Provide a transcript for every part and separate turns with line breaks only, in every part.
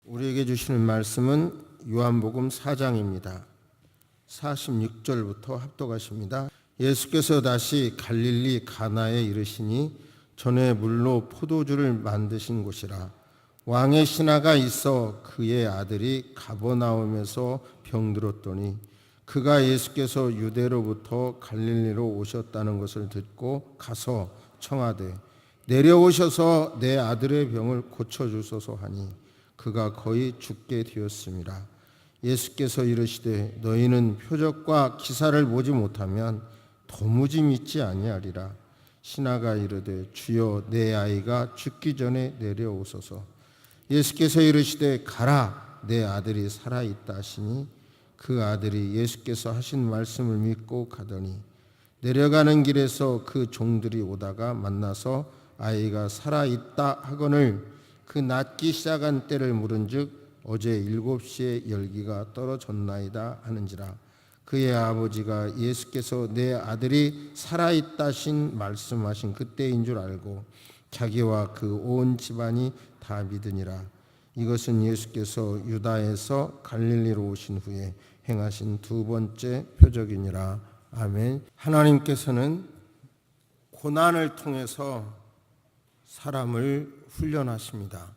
우리에게 주시는 말씀은 요한복음 4장입니다. 46절부터 합독하십니다. 예수께서 다시 갈릴리 가나에 이르시니 전에 물로 포도주를 만드신 곳이라. 왕의 신하가 있어 그의 아들이 가버나움에서 병들었더니 그가 예수께서 유대로부터 갈릴리로 오셨다는 것을 듣고 가서 청하되 내려오셔서 내 아들의 병을 고쳐주소서 하니 그가 거의 죽게 되었습니다. 예수께서 이르시되 너희는 표적과 기사를 보지 못하면 도무지 믿지 아니하리라. 신하가 이르되 주여 내 아이가 죽기 전에 내려오소서. 예수께서 이르시되 가라 내 아들이 살아있다 하시니 그 아들이 예수께서 하신 말씀을 믿고 가더니 내려가는 길에서 그 종들이 오다가 만나서 아이가 살아있다 하거늘 그 낫기 시작한 때를 물은즉 어제 7시에 열기가 떨어졌나이다 하는지라. 그의 아버지가 예수께서 내 아들이 살아있다신 말씀하신 그때인 줄 알고 자기와 그 온 집안이 다 믿으니라. 이것은 예수께서 유다에서 갈릴리로 오신 후에 행하신 두 번째 표적이니라. 아멘. 하나님께서는 고난을 통해서 사람을 훈련하십니다.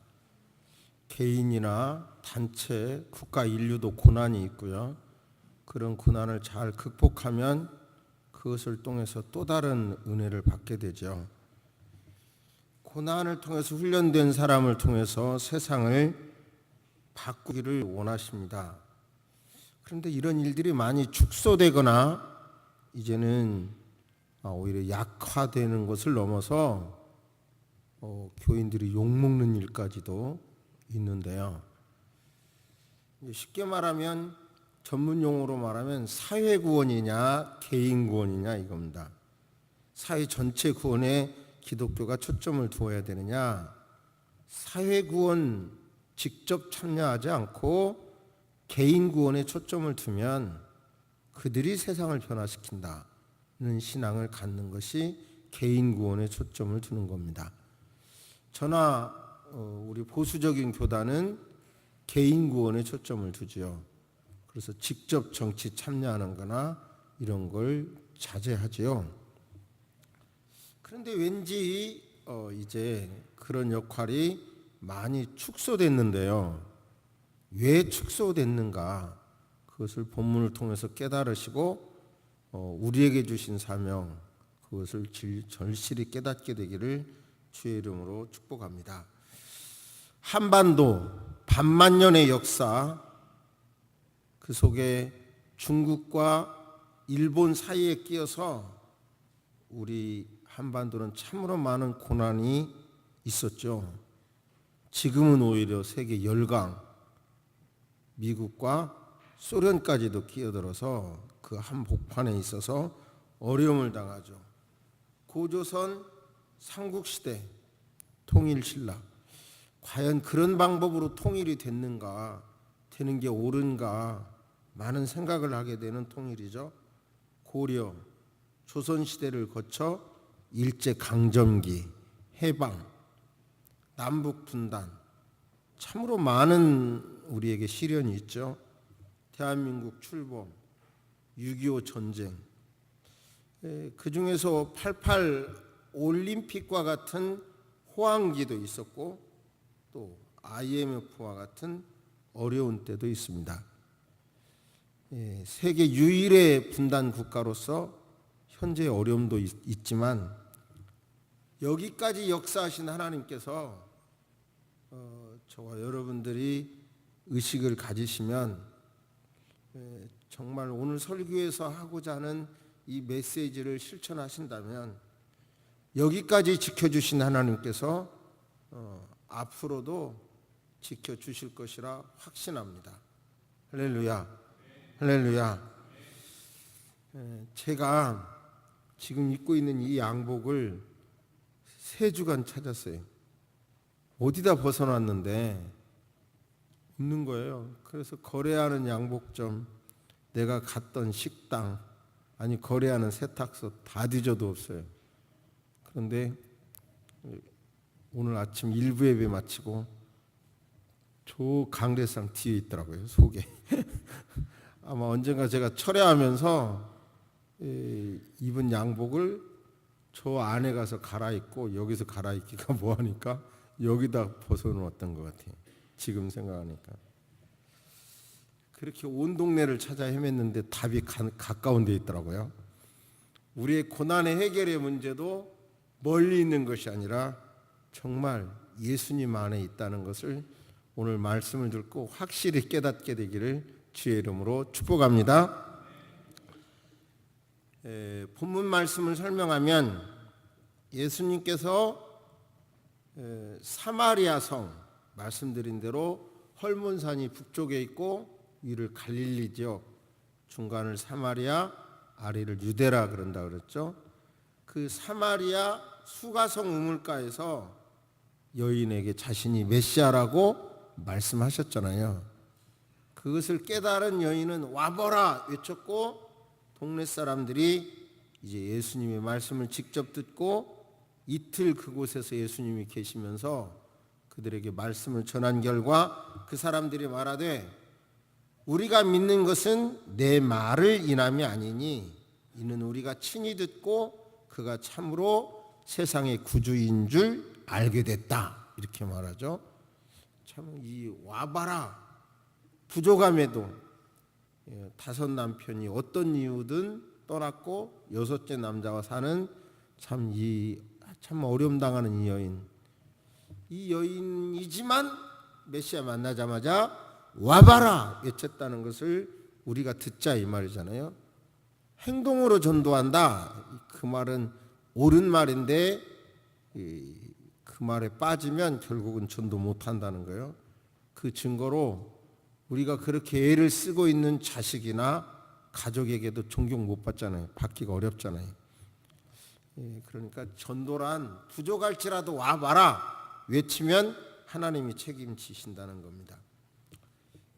개인이나 단체, 국가, 인류도 고난이 있고요. 그런 고난을 잘 극복하면 그것을 통해서 또 다른 은혜를 받게 되죠. 고난을 통해서 훈련된 사람을 통해서 세상을 바꾸기를 원하십니다. 그런데 이런 일들이 많이 축소되거나 이제는 오히려 약화되는 것을 넘어서 교인들이 욕먹는 일까지도 있는데요. 쉽게 말하면 전문 용어로 말하면 사회 구원이냐 개인 구원이냐 이겁니다. 사회 전체 구원에 기독교가 초점을 두어야 되느냐, 사회 구원 직접 참여하지 않고 개인 구원에 초점을 두면 그들이 세상을 변화시킨다는 신앙을 갖는 것이 개인 구원에 초점을 두는 겁니다. 저나 우리 보수적인 교단은 개인 구원에 초점을 두죠. 그래서 직접 정치 참여하는 거나 이런 걸 자제하지요. 그런데 왠지 이제 그런 역할이 많이 축소됐는데요. 왜 축소됐는가? 그것을 본문을 통해서 깨달으시고 우리에게 주신 사명 그것을 절실히 깨닫게 되기를 주의 이름으로 축복합니다. 한반도 반만년의 역사 그 속에 중국과 일본 사이에 끼어서 우리 한반도는 참으로 많은 고난이 있었죠. 지금은 오히려 세계 열강, 미국과 소련까지도 끼어들어서 그 한복판에 있어서 어려움을 당하죠. 고조선 삼국시대 통일신라, 과연 그런 방법으로 통일이 됐는가, 되는 게 옳은가 많은 생각을 하게 되는 통일이죠. 고려, 조선시대를 거쳐 일제강점기, 해방, 남북분단 참으로 많은 우리에게 시련이 있죠. 대한민국 출범, 6.25 전쟁, 그 중에서 88 올림픽과 같은 호황기도 있었고 또 IMF와 같은 어려운 때도 있습니다. 세계 유일의 분단 국가로서 현재 어려움도 있지만 여기까지 역사하신 하나님께서 저와 여러분들이 의식을 가지시면 정말 오늘 설교에서 하고자 하는 이 메시지를 실천하신다면 여기까지 지켜주신 하나님께서 앞으로도 지켜주실 것이라 확신합니다. 할렐루야, 할렐루야. 제가 지금 입고 있는 이 양복을 3주간 찾았어요. 어디다 벗어놨는데 없는 거예요. 그래서 거래하는 양복점, 내가 갔던 식당, 아니 거래하는 세탁소 다 뒤져도 없어요. 그런데 오늘 아침 1부 예배 마치고 저 강대상 뒤에 있더라고요, 속에. 아마 언젠가 제가 철회하면서 입은 양복을 저 안에 가서 갈아입고 여기서 갈아입기가 뭐하니까 여기다 벗어놓았던 것 같아요. 지금 생각하니까. 그렇게 온 동네를 찾아 헤맸는데 답이 가까운 데 있더라고요. 우리의 고난의 해결의 문제도 멀리 있는 것이 아니라 정말 예수님 안에 있다는 것을 오늘 말씀을 듣고 확실히 깨닫게 되기를 주의 이름으로 축복합니다. 본문 말씀을 설명하면 예수님께서 사마리아 성 말씀드린 대로 헐몬산이 북쪽에 있고 위를 갈릴리 지역, 중간을 사마리아, 아래를 유대라 그런다 그랬죠. 그 사마리아 수가성 우물가에서 여인에게 자신이 메시아라고 말씀하셨잖아요. 그것을 깨달은 여인은 와보라 외쳤고 동네 사람들이 이제 예수님의 말씀을 직접 듣고 이틀 그곳에서 예수님이 계시면서 그들에게 말씀을 전한 결과 그 사람들이 말하되 우리가 믿는 것은 내 말을 인함이 아니니 이는 우리가 친히 듣고 그가 참으로 세상의 구주인 줄 알게 됐다 이렇게 말하죠. 참 이 와봐라 부족함에도 5 남편이 어떤 이유든 떠났고 6째 남자와 사는 참 어려움 당하는 이 여인이지만 메시아 만나자마자 와봐라 외쳤다는 것을 우리가 듣자 이 말이잖아요. 행동으로 전도한다. 그 말은 옳은 말인데 그 말에 빠지면 결국은 전도 못한다는 거예요. 그 증거로 우리가 그렇게 애를 쓰고 있는 자식이나 가족에게도 존경 못 받잖아요. 받기가 어렵잖아요. 그러니까 전도란 부족할지라도 와봐라 외치면 하나님이 책임지신다는 겁니다.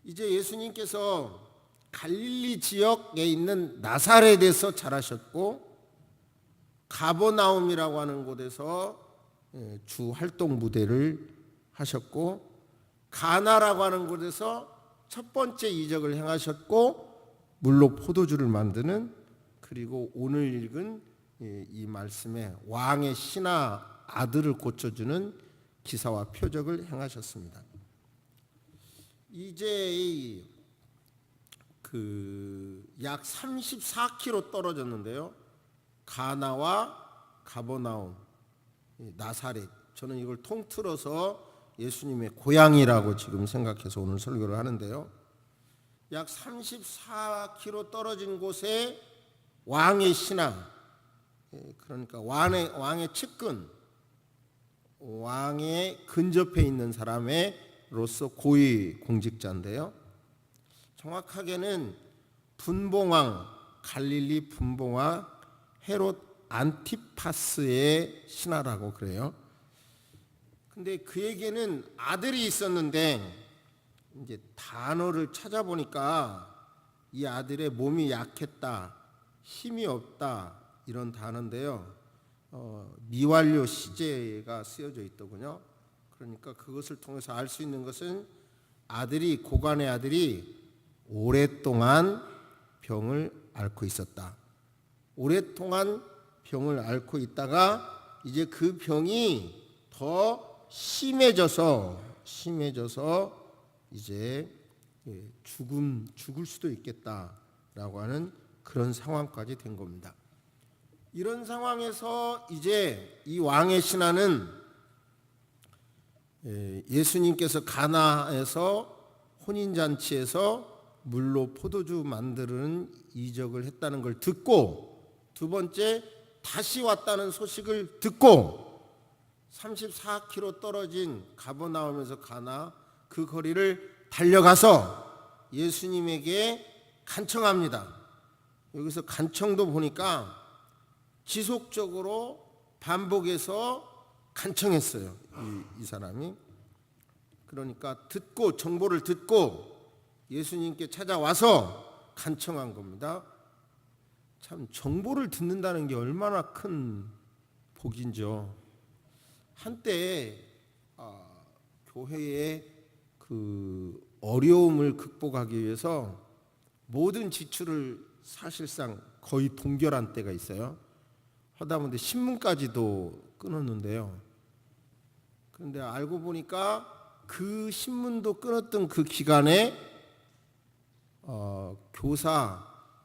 이제 예수님께서 갈릴리 지역에 있는 나사렛에서 자라셨고 가버나움이라고 하는 곳에서 주 활동 무대를 하셨고 가나라고 하는 곳에서 첫 번째 이적을 행하셨고 물로 포도주를 만드는 그리고 오늘 읽은 이 말씀에 왕의 신하 아들을 고쳐주는 기사와 표적을 행하셨습니다. 이제 약 34km 떨어졌는데요. 가나와 가버나움, 나사렛. 저는 이걸 통틀어서 예수님의 고향이라고 지금 생각해서 오늘 설교를 하는데요. 약 34km 떨어진 곳에 왕의 신하, 그러니까 왕의 측근, 왕의 근접해 있는 사람으로서 고위 공직자인데요. 정확하게는 분봉왕, 갈릴리 분봉왕 헤롯 안티파스의 신하라고 그래요. 근데 그에게는 아들이 있었는데 이제 단어를 찾아보니까 이 아들의 몸이 약했다, 힘이 없다 이런 단어인데요. 미완료 시제가 쓰여져 있더군요. 그러니까 그것을 통해서 알 수 있는 것은 고관의 아들이 오랫동안 병을 앓고 있었다. 오랫동안 병을 앓고 있다가 이제 그 병이 더 심해져서 이제 죽을 수도 있겠다라고 하는 그런 상황까지 된 겁니다. 이런 상황에서 이제 이 왕의 신하는 예수님께서 가나에서 혼인잔치에서 물로 포도주 만드는 이적을 했다는 걸 듣고 두 번째 다시 왔다는 소식을 듣고 34km 떨어진 가버나움에서 가나 그 거리를 달려가서 예수님에게 간청합니다. 여기서 간청도 보니까 지속적으로 반복해서 간청했어요. 이 사람이. 그러니까 정보를 듣고 예수님께 찾아와서 간청한 겁니다. 참 정보를 듣는다는 게 얼마나 큰 복인죠. 한때 교회에 그 어려움을 극복하기 위해서 모든 지출을 사실상 거의 동결한 때가 있어요. 하다못해 신문까지도 끊었는데요. 그런데 알고 보니까 그 신문도 끊었던 그 기간에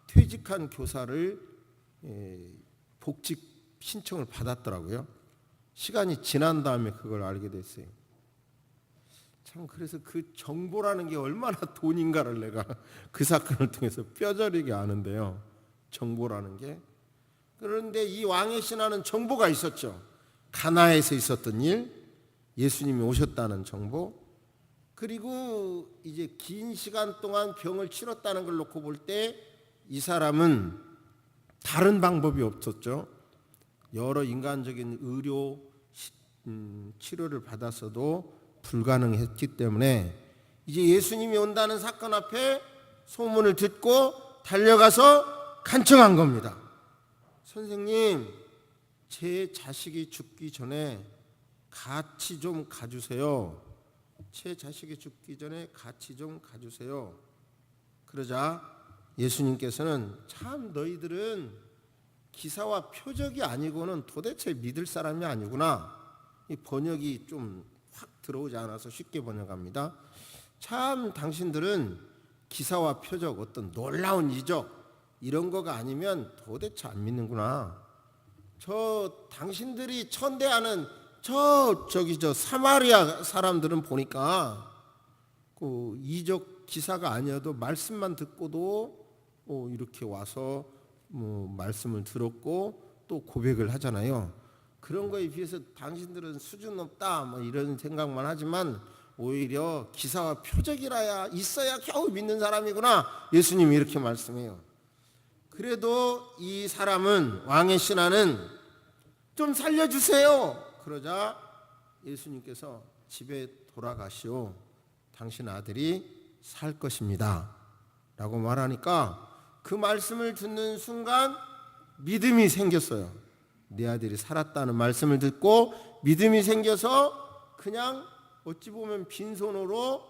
퇴직한 교사를 복직 신청을 받았더라고요. 시간이 지난 다음에 그걸 알게 됐어요. 참, 그래서 그 정보라는 게 얼마나 돈인가를 내가 그 사건을 통해서 뼈저리게 아는데요. 정보라는 게. 그런데 이 왕의 신하는 정보가 있었죠. 가나에서 있었던 일, 예수님이 오셨다는 정보, 그리고 이제 긴 시간 동안 병을 치렀다는 걸 놓고 볼 때 이 사람은 다른 방법이 없었죠. 여러 인간적인 의료 치료를 받았어도 불가능했기 때문에 이제 예수님이 온다는 사건 앞에 소문을 듣고 달려가서 간청한 겁니다. 선생님, 제 자식이 죽기 전에 같이 좀 가주세요. 제 자식이 죽기 전에 같이 좀 가주세요. 그러자 예수님께서는 참 너희들은 기사와 표적이 아니고는 도대체 믿을 사람이 아니구나. 이 번역이 좀 확 들어오지 않아서 쉽게 번역합니다. 참 당신들은 기사와 표적, 어떤 놀라운 이적 이런 거가 아니면 도대체 안 믿는구나. 당신들이 천대하는 저 사마리아 사람들은 보니까 그 이적 기사가 아니어도 말씀만 듣고도 이렇게 와서 말씀을 들었고 또 고백을 하잖아요. 그런 거에 비해서 당신들은 수준 없다 이런 생각만 하지만 오히려 기사와 표적이라야 있어야 겨우 믿는 사람이구나. 예수님이 이렇게 말씀해요. 그래도 이 사람은, 왕의 신하는 좀 살려주세요. 그러자 예수님께서 집에 돌아가시오. 당신 아들이 살 것입니다 라고 말하니까 그 말씀을 듣는 순간 믿음이 생겼어요. 내 아들이 살았다는 말씀을 듣고 믿음이 생겨서 그냥 어찌 보면 빈손으로,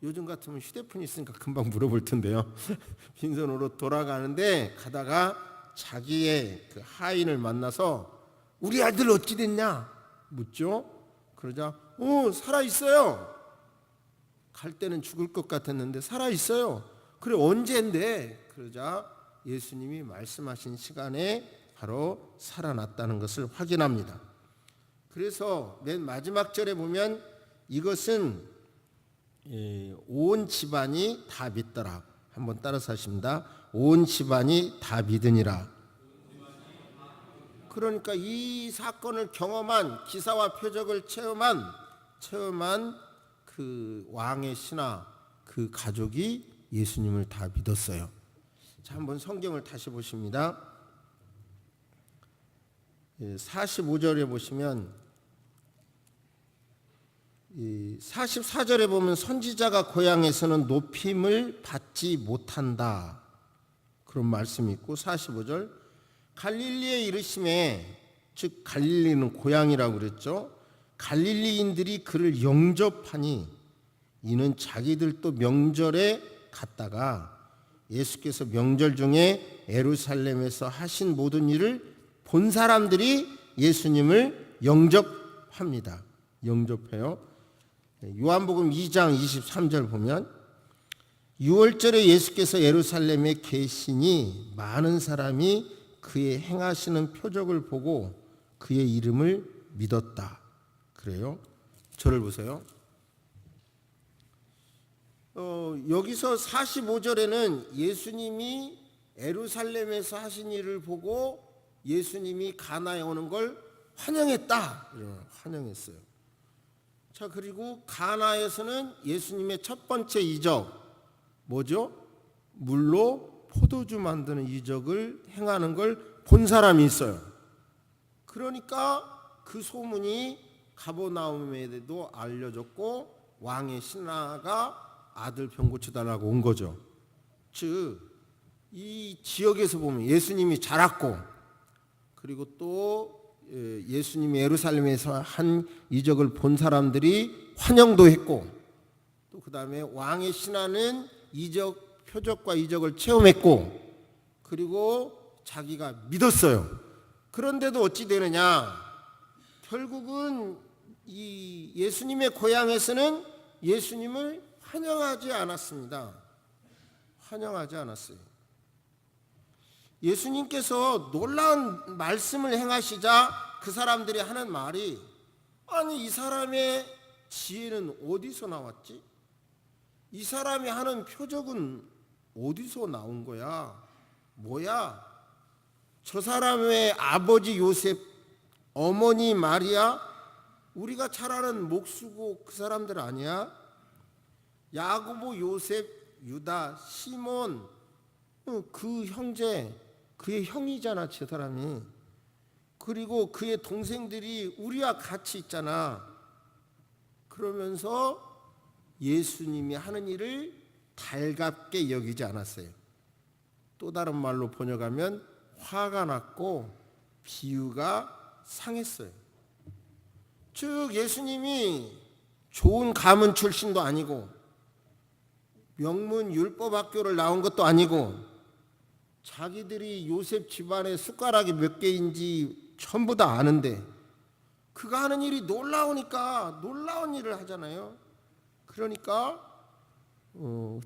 요즘 같으면 휴대폰이 있으니까 금방 물어볼 텐데요. 빈손으로 돌아가는데 가다가 자기의 그 하인을 만나서 우리 아들 어찌 됐냐 묻죠. 그러자 살아있어요. 갈 때는 죽을 것 같았는데 살아있어요. 그래, 언제인데? 그러자 예수님이 말씀하신 시간에 바로 살아났다는 것을 확인합니다. 그래서 맨 마지막 절에 보면 이것은 온 집안이 다 믿더라. 한번 따라서 하십니다. 온 집안이 다 믿으니라. 그러니까 이 사건을 경험한, 기사와 표적을 체험한 그 왕의 신하, 그 가족이 예수님을 다 믿었어요. 자, 한번 성경을 다시 보십니다. 45절에 보시면, 44절에 보면 선지자가 고향에서는 높임을 받지 못한다 그런 말씀이 있고, 45절 갈릴리에 이르심에, 즉 갈릴리는 고향이라고 그랬죠. 갈릴리인들이 그를 영접하니 이는 자기들도 명절에 갔다가 예수께서 명절 중에 예루살렘에서 하신 모든 일을 본 사람들이 예수님을 영접합니다. 영접해요. 요한복음 2장 23절 보면 유월절에 예수께서 예루살렘에 계시니 많은 사람이 그의 행하시는 표적을 보고 그의 이름을 믿었다. 그래요. 저를 보세요. 여기서 45절에는 예수님이 예루살렘에서 하신 일을 보고 예수님이 가나에 오는 걸 환영했다. 환영했어요. 자, 그리고 가나에서는 예수님의 첫 번째 이적 뭐죠? 물로 포도주 만드는 이적을 행하는 걸 본 사람이 있어요. 그러니까 그 소문이 가버나움에도 알려졌고 왕의 신하가 아들 병 고쳐달라고 온 거죠. 즉 이 지역에서 보면 예수님이 자랐고, 그리고 또 예수님이 예루살렘에서 한 이적을 본 사람들이 환영도 했고, 또 그 다음에 왕의 신하는 표적과 이적을 체험했고, 그리고 자기가 믿었어요. 그런데도 어찌 되느냐? 결국은 이 예수님의 고향에서는 예수님을 환영하지 않았습니다. 환영하지 않았어요. 예수님께서 놀라운 말씀을 행하시자 그 사람들이 하는 말이, 아니 이 사람의 지혜는 어디서 나왔지? 이 사람이 하는 표적은 어디서 나온 거야? 뭐야? 저 사람의 아버지 요셉, 어머니 마리아, 우리가 잘 아는 목수고 그 사람들 아니야? 야고보, 요셉, 유다, 시몬, 그 형제, 그의 형이잖아 저 사람이. 그리고 그의 동생들이 우리와 같이 있잖아. 그러면서 예수님이 하는 일을 달갑게 여기지 않았어요. 또 다른 말로 번역하면 화가 났고 비유가 상했어요. 즉 예수님이 좋은 가문 출신도 아니고 명문 율법학교를 나온 것도 아니고 자기들이 요셉 집안의 숟가락이 몇 개인지 전부 다 아는데 그가 하는 일이 놀라우니까 놀라운 일을 하잖아요. 그러니까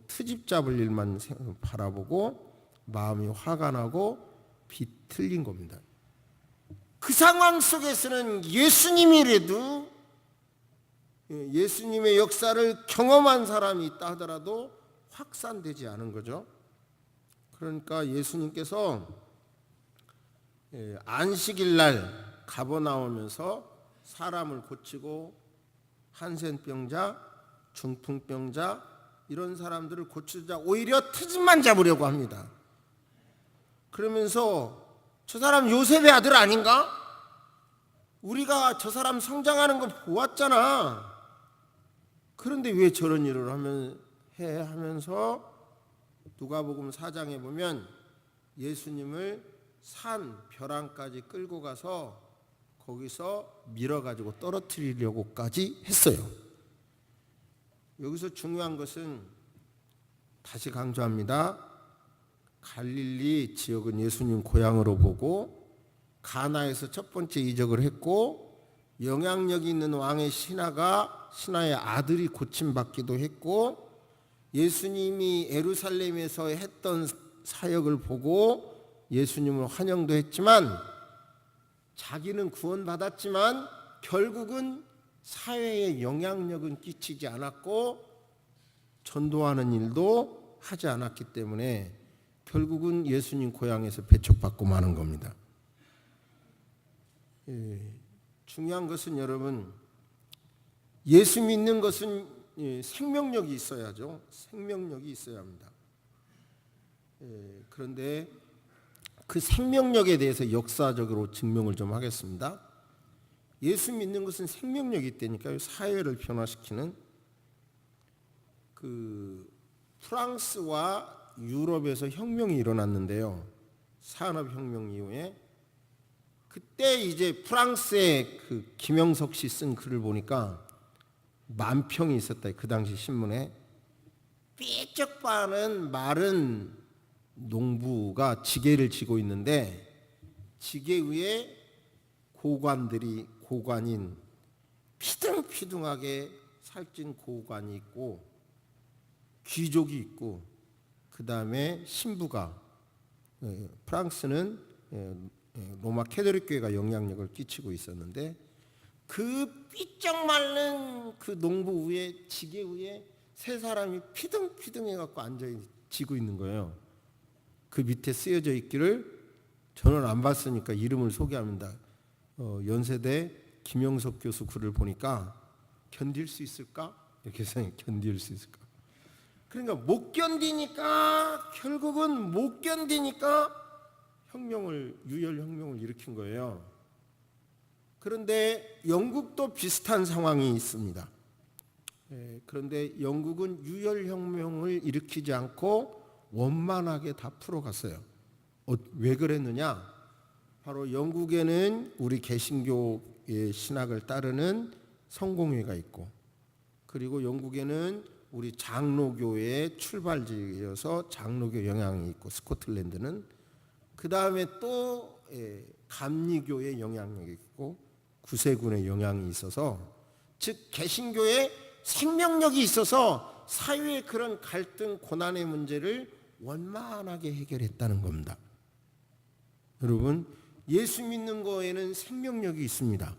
트집 잡을 일만 바라보고 마음이 화가 나고 비틀린 겁니다. 그 상황 속에서는 예수님이라도, 예수님의 역사를 경험한 사람이 있다 하더라도 확산되지 않은 거죠. 그러니까 예수님께서 안식일 날 가버나움에서 사람을 고치고 한센병자, 중풍병자 이런 사람들을 고치자 오히려 트집만 잡으려고 합니다. 그러면서 저 사람 요셉의 아들 아닌가? 우리가 저 사람 성장하는 거 보았잖아. 그런데 왜 저런 일을 하면서 누가복음 4장에 보면 예수님을 산 벼랑까지 끌고 가서 거기서 밀어가지고 떨어뜨리려고까지 했어요. 여기서 중요한 것은 다시 강조합니다. 갈릴리 지역은 예수님 고향으로 보고 가나에서 첫 번째 이적을 했고 영향력이 있는 왕의 신하의 아들이 고침받기도 했고 예수님이 예루살렘에서 했던 사역을 보고 예수님을 환영도 했지만 자기는 구원받았지만 결국은 사회에 영향력은 끼치지 않았고 전도하는 일도 하지 않았기 때문에 결국은 예수님 고향에서 배척받고 마는 겁니다. 중요한 것은 여러분, 예수 믿는 것은 생명력이 있어야죠. 생명력이 있어야 합니다. 그런데 그 생명력에 대해서 역사적으로 증명을 좀 하겠습니다. 예수 믿는 것은 생명력이 있다니까요. 사회를 변화시키는. 그 프랑스와 유럽에서 혁명이 일어났는데요. 산업혁명 이후에 그때 이제 프랑스의 그 김영석 씨 쓴 글을 보니까 만평이 있었다. 그 당시 신문에 삐쩍 빠는 마른 농부가 지게를 지고 있는데 지게 위에 고관인 피둥피둥하게 살찐 고관이 있고 귀족이 있고 그 다음에 신부가, 프랑스는 로마 캐톨릭 교회가 영향력을 끼치고 있었는데 그 삐쩍 마른 그 농부 위에 지게 위에 세 사람이 피둥피둥해 갖고 앉아 지고 있는 거예요. 그 밑에 쓰여져 있기를 저는 안 봤으니까 이름을 소개합니다. 연세대 김영석 교수 글을 보니까 견딜 수 있을까? 이렇게 생각해. 견딜 수 있을까? 그러니까 못 견디니까 결국은 못 견디니까 유혈혁명을 일으킨 거예요. 그런데 영국도 비슷한 상황이 있습니다. 그런데 영국은 유혈혁명을 일으키지 않고 원만하게 다 풀어갔어요. 왜 그랬느냐? 바로 영국에는 우리 개신교의 신학을 따르는 성공회가 있고, 그리고 영국에는 우리 장로교회의 출발지여서 장로교 영향이 있고, 스코틀랜드는 그 다음에 또 감리교의 영향력이 있고 구세군의 영향이 있어서, 즉 개신교의 생명력이 있어서 사회의 그런 갈등 고난의 문제를 원만하게 해결했다는 겁니다. 여러분, 예수 믿는 거에는 생명력이 있습니다.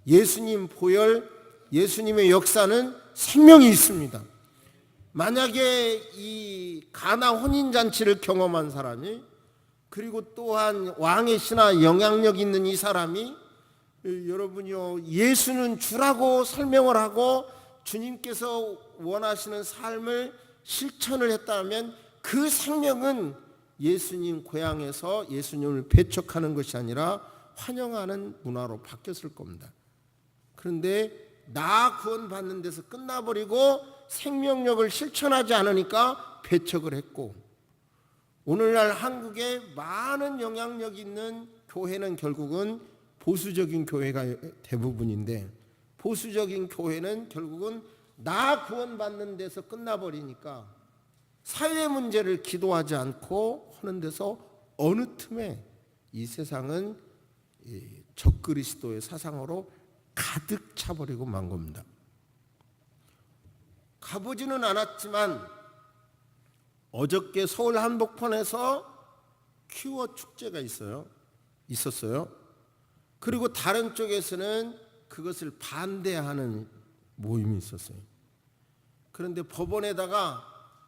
예수님 보혈, 예수님의 역사는 생명이 있습니다. 만약에 이 가나 혼인잔치를 경험한 사람이, 그리고 또한 왕의 신하 영향력 있는 이 사람이 여러분이요, 예수는 주라고 설명을 하고 주님께서 원하시는 삶을 실천을 했다면 그 생명은 예수님 고향에서 예수님을 배척하는 것이 아니라 환영하는 문화로 바뀌었을 겁니다. 그런데 나 구원받는 데서 끝나버리고 생명력을 실천하지 않으니까 배척을 했고, 오늘날 한국에 많은 영향력 있는 교회는 결국은 보수적인 교회가 대부분인데, 보수적인 교회는 결국은 나 구원받는 데서 끝나버리니까 사회 문제를 기도하지 않고 하는 데서 어느 틈에 이 세상은 적그리스도의 사상으로 가득 차버리고 만 겁니다. 가보지는 않았지만 어저께 서울 한복판에서 큐어 축제가 있었어요. 그리고 다른 쪽에서는 그것을 반대하는 모임이 있었어요. 그런데 법원에다가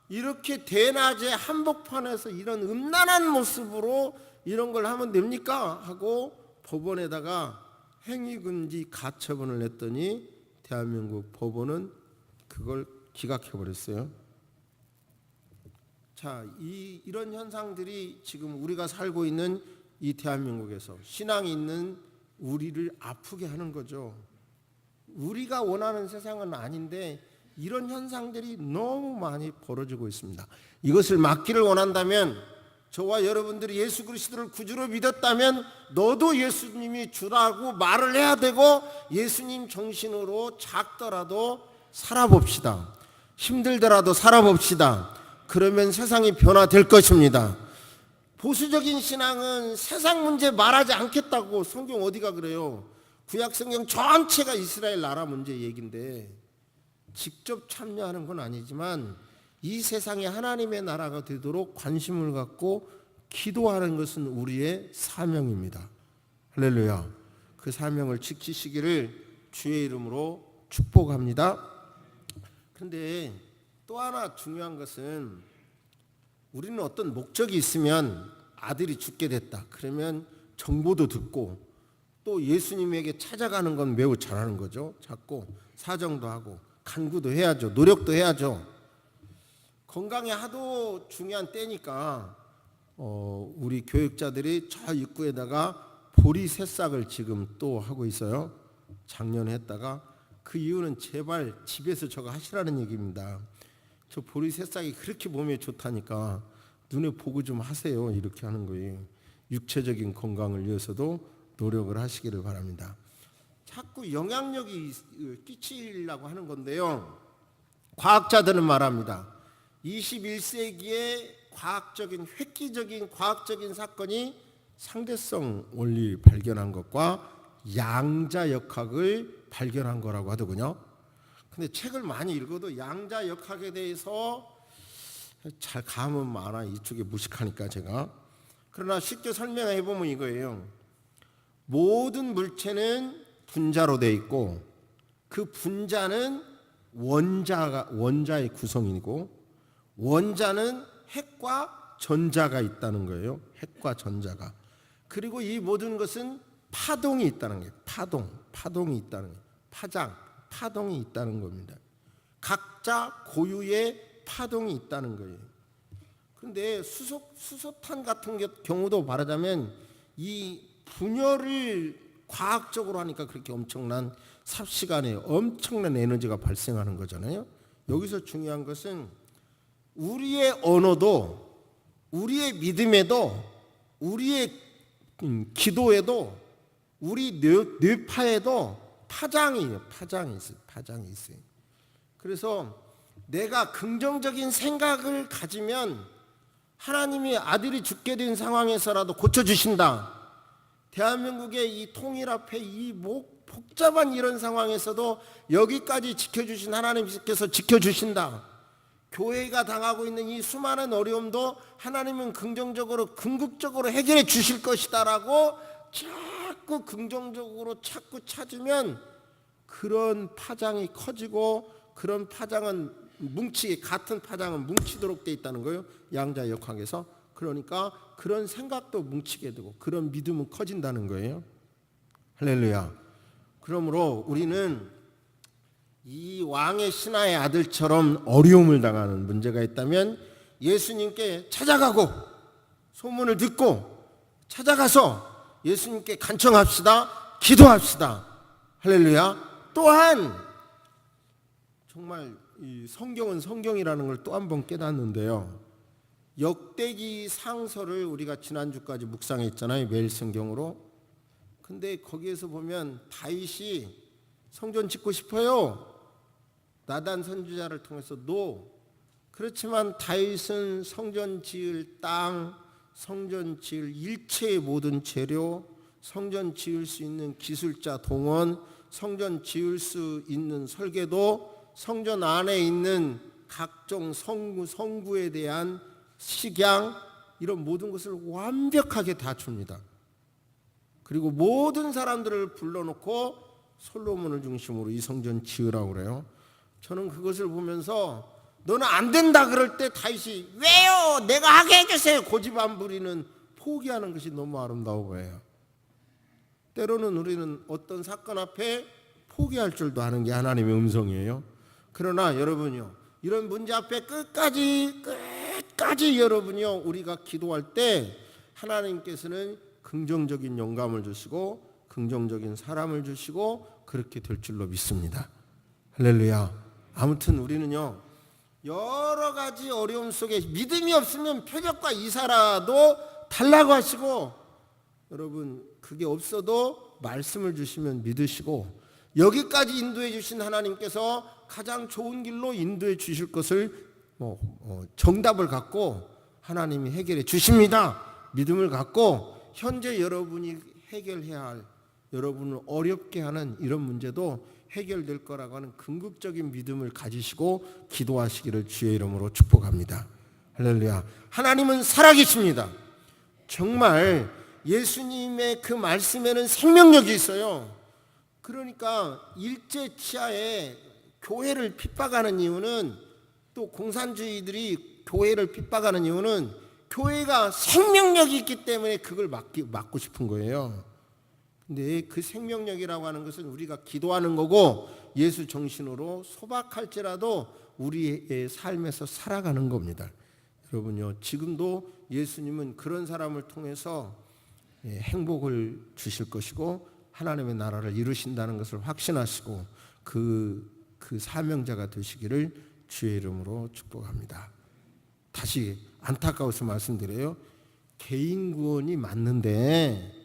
이렇게 대낮에 한복판에서 이런 음란한 모습으로 이런 걸 하면 됩니까? 하고 법원에다가 행위금지 가처분을 냈더니 대한민국 법원은 그걸 기각해버렸어요. 자, 이런 현상들이 지금 우리가 살고 있는 이 대한민국에서 신앙이 있는 우리를 아프게 하는 거죠. 우리가 원하는 세상은 아닌데 이런 현상들이 너무 많이 벌어지고 있습니다. 이것을 막기를 원한다면, 저와 여러분들이 예수 그리스도를 구주로 믿었다면 너도 예수님이 주라고 말을 해야 되고, 예수님 정신으로 작더라도 살아봅시다. 힘들더라도 살아봅시다. 그러면 세상이 변화될 것입니다. 보수적인 신앙은 세상 문제 말하지 않겠다고, 성경 어디가 그래요? 구약 성경 전체가 이스라엘 나라 문제 얘기인데 직접 참여하는 건 아니지만 이 세상에 하나님의 나라가 되도록 관심을 갖고 기도하는 것은 우리의 사명입니다. 할렐루야. 그 사명을 지키시기를 주의 이름으로 축복합니다. 그런데 또 하나 중요한 것은, 우리는 어떤 목적이 있으면 아들이 죽게 됐다 그러면 정보도 듣고 또 예수님에게 찾아가는 건 매우 잘하는 거죠. 자꾸 사정도 하고 간구도 해야죠. 노력도 해야죠. 건강이 하도 중요한 때니까 우리 교육자들이 저 입구에다가 보리 새싹을 지금 또 하고 있어요. 작년에 했다가, 그 이유는 제발 집에서 저거 하시라는 얘기입니다. 저 보리 새싹이 그렇게 몸에 좋다니까 눈에 보고 좀 하세요. 이렇게 하는 거예요. 육체적인 건강을 위해서도 노력을 하시기를 바랍니다. 자꾸 영향력이 끼치려고 하는 건데요. 과학자들은 말합니다. 21세기의 과학적인, 획기적인 과학적인 사건이 상대성 원리 발견한 것과 양자역학을 발견한 거라고 하더군요. 근데 책을 많이 읽어도 양자역학에 대해서 잘 감은 많아. 이쪽에 무식하니까 제가. 그러나 쉽게 설명해 보면 이거예요. 모든 물체는 분자로 되어 있고 그 분자는 원자의 구성이고, 원자는 핵과 전자가 있다는 거예요. 핵과 전자가. 그리고 이 모든 것은 파동이 있다는 거예요. 파동이 있다는 거예요. 파동이 있다는 겁니다. 각자 고유의 파동이 있다는 거예요. 그런데 수소탄 같은 경우도 말하자면 이 분열을 과학적으로 하니까 그렇게 엄청난 삽시간에 엄청난 에너지가 발생하는 거잖아요. 여기서 중요한 것은 우리의 언어도, 우리의 믿음에도, 우리의 기도에도, 우리 뇌파에도 파장이 있어요. 그래서 내가 긍정적인 생각을 가지면 하나님이 아들이 죽게 된 상황에서라도 고쳐주신다. 대한민국의 이 통일앞에 이 복잡한 이런 상황에서도 여기까지 지켜주신 하나님께서 지켜주신다. 교회가 당하고 있는 이 수많은 어려움도 하나님은 긍정적으로 궁극적으로 해결해 주실 것이다 라고 자꾸 긍정적으로 자꾸 찾으면 그런 파장이 커지고 그런 파장은 같은 파장은 뭉치도록 돼 있다는 거예요. 양자역학에서. 그러니까 그런 생각도 뭉치게 되고 그런 믿음은 커진다는 거예요. 할렐루야. 그러므로 우리는 이 왕의 신하의 아들처럼 어려움을 당하는 문제가 있다면 예수님께 찾아가고 소문을 듣고 찾아가서 예수님께 간청합시다. 기도합시다. 할렐루야. 또한 정말 이 성경은 성경이라는 걸 또 한 번 깨닫는데요. 역대기 상서를 우리가 지난주까지 묵상했잖아요. 매일 성경으로. 근데 거기에서 보면 다윗이 성전 짓고 싶어요. 나단 선지자를 통해서 그렇지만 다윗은 성전 지을 땅, 성전 지을 일체의 모든 재료, 성전 지을 수 있는 기술자 동원, 성전 지을 수 있는 설계도, 성전 안에 있는 각종 성구에 대한 식양, 이런 모든 것을 완벽하게 다 줍니다. 그리고 모든 사람들을 불러놓고 솔로몬을 중심으로 이 성전 지으라고 그래요. 저는 그것을 보면서 너는 안 된다 그럴 때 다윗이 왜요? 내가 하게 해주세요. 고집 안 부리는 포기하는 것이 너무 아름다워 보여요. 때로는 우리는 어떤 사건 앞에 포기할 줄도 아는 게 하나님의 음성이에요. 그러나 여러분요, 이런 문제 앞에 끝까지 여러분요, 우리가 기도할 때 하나님께서는 긍정적인 영감을 주시고 긍정적인 사람을 주시고 그렇게 될 줄로 믿습니다. 할렐루야. 아무튼 우리는요, 여러 가지 어려움 속에 믿음이 없으면 표적과 이사라도 달라고 하시고, 여러분 그게 없어도 말씀을 주시면 믿으시고, 여기까지 인도해 주신 하나님께서 가장 좋은 길로 인도해 주실 것을 정답을 갖고 하나님이 해결해 주십니다. 믿음을 갖고 현재 여러분이 해결해야 할, 여러분을 어렵게 하는 이런 문제도 해결될 거라고 하는 궁극적인 믿음을 가지시고 기도하시기를 주의 이름으로 축복합니다. 할렐루야. 하나님은 살아계십니다. 정말 예수님의 그 말씀에는 생명력이 있어요. 그러니까 일제 치하에 교회를 핍박하는 이유는, 또 공산주의들이 교회를 핍박하는 이유는 교회가 생명력이 있기 때문에 그걸 막고 싶은 거예요. 근데 그 생명력이라고 하는 것은 우리가 기도하는 거고 예수 정신으로 소박할지라도 우리의 삶에서 살아가는 겁니다. 여러분요, 지금도 예수님은 그런 사람을 통해서 행복을 주실 것이고 하나님의 나라를 이루신다는 것을 확신하시고 그 사명자가 되시기를 주의 이름으로 축복합니다. 다시 안타까워서 말씀드려요. 개인 구원이 맞는데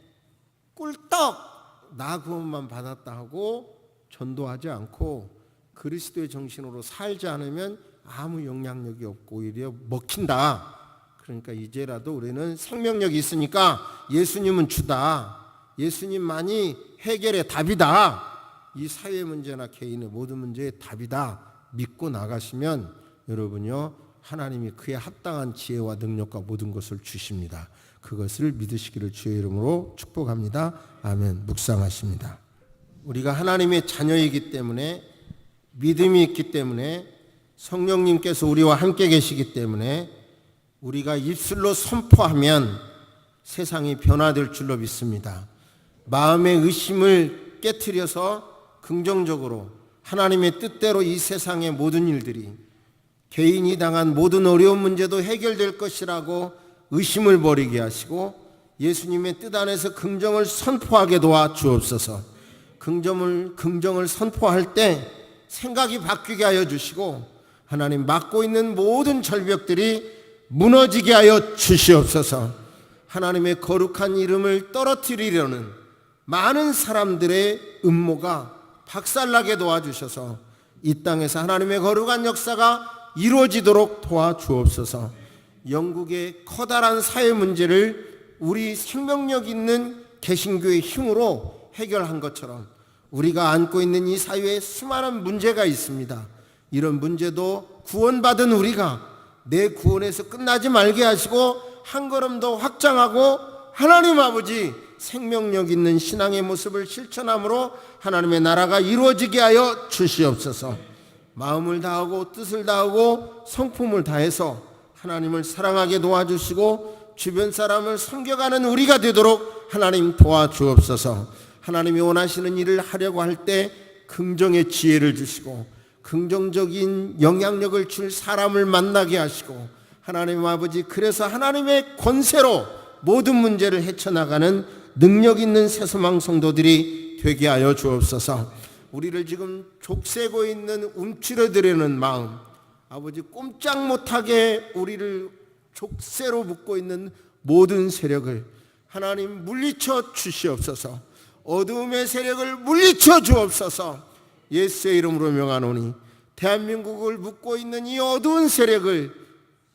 꿀떡 나 구원만 받았다 하고 전도하지 않고 그리스도의 정신으로 살지 않으면 아무 영향력이 없고 오히려 먹힌다. 그러니까 이제라도 우리는 생명력이 있으니까 예수님은 주다. 예수님만이 해결의 답이다. 이 사회 문제나 개인의 모든 문제의 답이다. 믿고 나가시면 여러분요, 하나님이 그에 합당한 지혜와 능력과 모든 것을 주십니다. 그것을 믿으시기를 주의 이름으로 축복합니다. 아멘. 묵상하십니다. 우리가 하나님의 자녀이기 때문에, 믿음이 있기 때문에, 성령님께서 우리와 함께 계시기 때문에 우리가 입술로 선포하면 세상이 변화될 줄로 믿습니다. 마음의 의심을 깨트려서 긍정적으로 하나님의 뜻대로 이 세상의 모든 일들이, 개인이 당한 모든 어려운 문제도 해결될 것이라고 의심을 버리게 하시고 예수님의 뜻 안에서 긍정을 선포하게 도와 주옵소서. 긍정을 선포할 때 생각이 바뀌게 하여 주시고 하나님 맡고 있는 모든 절벽들이 무너지게 하여 주시옵소서. 하나님의 거룩한 이름을 떨어뜨리려는 많은 사람들의 음모가 박살나게 도와주셔서 이 땅에서 하나님의 거룩한 역사가 이루어지도록 도와주옵소서. 영국의 커다란 사회 문제를 우리 생명력 있는 개신교의 힘으로 해결한 것처럼 우리가 안고 있는 이 사회에 수많은 문제가 있습니다. 이런 문제도 구원받은 우리가 내 구원에서 끝나지 말게 하시고 한 걸음 더 확장하고 하나님 아버지 생명력 있는 신앙의 모습을 실천함으로 하나님의 나라가 이루어지게 하여 주시옵소서. 마음을 다하고 뜻을 다하고 성품을 다해서 하나님을 사랑하게 도와주시고 주변 사람을 섬겨가는 우리가 되도록 하나님 도와주옵소서. 하나님이 원하시는 일을 하려고 할 때 긍정의 지혜를 주시고 긍정적인 영향력을 줄 사람을 만나게 하시고 하나님 아버지 그래서 하나님의 권세로 모든 문제를 헤쳐나가는 능력 있는 새소망 성도들이 되게 하여 주옵소서. 우리를 지금 족쇄고 있는 움츠러들려는 마음, 아버지 꼼짝 못하게 우리를 족쇄로 묶고 있는 모든 세력을 하나님 물리쳐 주시옵소서. 어두움의 세력을 물리쳐 주옵소서. 예수의 이름으로 명하노니 대한민국을 묶고 있는 이 어두운 세력을,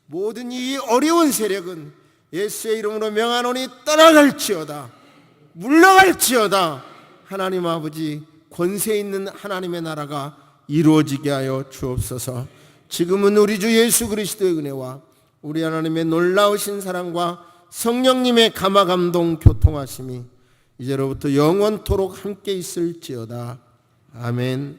모든 이 어려운 세력은 예수의 이름으로 명하노니 떠나갈지어다, 물러갈지어다. 하나님 아버지 권세 있는 하나님의 나라가 이루어지게 하여 주옵소서. 지금은 우리 주 예수 그리스도의 은혜와 우리 하나님의 놀라우신 사랑과 성령님의 감화감동 교통하심이 이제로부터 영원토록 함께 있을지어다. 아멘.